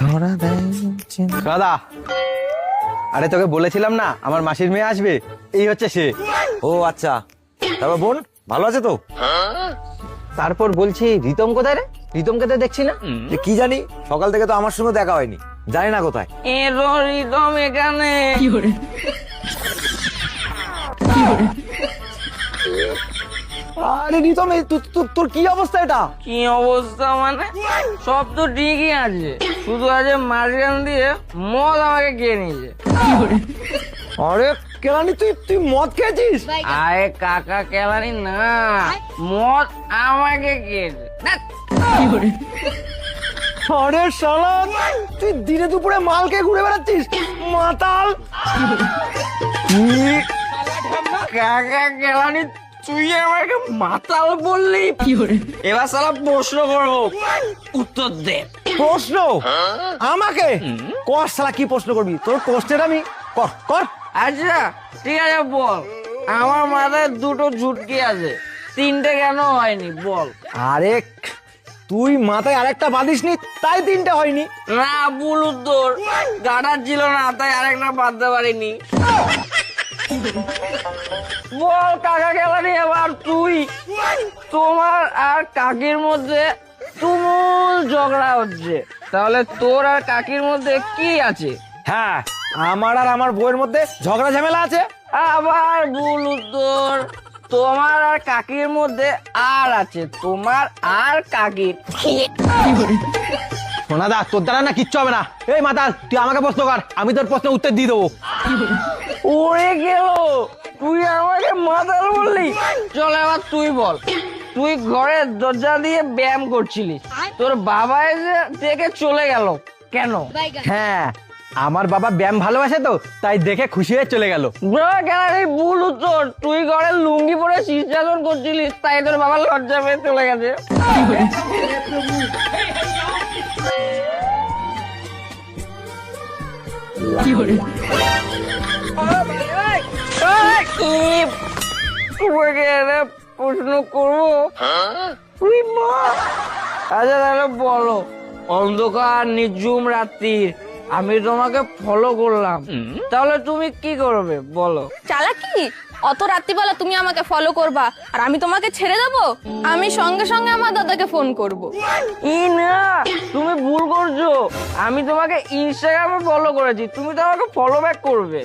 ধরা দেয় দাদা, আরে তোকে বলেছিলাম না আমার মাসির মেয়ে আসবে, এই হচ্ছে সে। ও আচ্ছা, তারপর বোন ভালো আছে তো? তারপর বলছি রিতম কোথায় রে? রিতমকে তো দেখছি না। কি জানি, সকাল থেকে তো আমার সঙ্গে দেখা হয়নি, জানি না কোথায়। রিদম এখানে। আরে রিতম, তোর কি অবস্থা এটা? কি অবস্থা মানে? সব তো ঠিকই আছে, শুধু আছে মাঝখান দিয়ে মদ আমাকে খেয়ে নিয়েছে। আরে কেলানি, তুই মদ খেয়েছিস? আরে কাকা কেলানি না, মদ আমাকে খেয়েছে। ধ্যাৎ। আরে শালা, তুই দিনে দুপুরে মাল খেয়ে ঘুরে বেড়াচ্ছিস, মাতাল। কাকা কেলানি, তুই আমাকে মাতাল বললি? এবার সালা প্রশ্ন করবো, উত্তর দে। প্রশ্ন আমাকে কর, শালা কি প্রশ্ন করবি? তোর প্রশ্নের আমি কর। আচ্ছা ঠিক আছে, বল। আমার মাথায় দুটো ঝুটকি আছে, তিনটে কেন হয়নি বল? আরে তুই মাথায় আরেকটা বাঁধিসনি, তাই তিনটে হয়নি। না, ভুল উত্তর। গাডার ছিল না, তাই আরেকটা বাঁধতে পারিনি। বল কাকা কেলানি, এবার তুই। তোমার আর কাকির মধ্যে তুমুল ঝগড়া হচ্ছে, তাহলে তোর আর কাকির মধ্যে কি আছে? হ্যাঁ, আমার আর আমার বউয়ের মধ্যে ঝগড়া ঝামেলা আছে। আবার ভুল উত্তর। তোমার আর কাকির মধ্যে আর আছে, তোমার আর কাকির। সোনাদা, তোর দ্বারা না কিচ্ছু হবে না। এই মাতাল, তুই আমাকে প্রশ্ন কর, আমি তোর প্রশ্নের উত্তর দিয়ে দেবো। উড়ে গেল, তুই আমাকে মাতাল বললি। চল এবার তুই বল। তুই ঘরের দরজা দিয়ে ব্যায়াম করছিলিস, তোর বাবা এসে দেখে চলে গেল, কেন? হ্যাঁ, আমার বাবা ব্যায়াম ভালোবাসে তো, তাই দেখে খুশি হয়ে চলে গেল। ভুল উত্তর। তুই ঘরে লুঙ্গি পরে শীর্ষাসন করছিলিস, তাই তোর বাবা লজ্জা পেয়ে চলে গেছে। তোমাকে একটা প্রশ্ন করবো। উই মা। আচ্ছা তাহলে বলো, অন্ধকার নিঝুম রাত্রির আমি তোমাকে ফলো করলাম, তাহলে তুমি কি করবে বলো? চালাকি? অত রাত্রিবেলা তুমি আমাকে ফলো করবা আর আমি তোমাকে ছেড়ে দেবো? আমি সঙ্গে সঙ্গে আমার দাদাকে ফোন করব। ই না, তুমি ভুল করছো। আমি তোমাকে ইনস্টাগ্রামে ফলো করেছি, তুমি তো আমাকে ফলো ব্যাক করবে।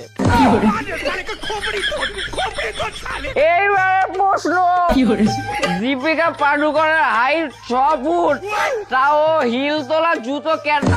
এইবারে প্রশ্ন। দীপিকা পাডুকোনের হাইট 6 ফুট, তাও হিল তোলা জুতো কেন?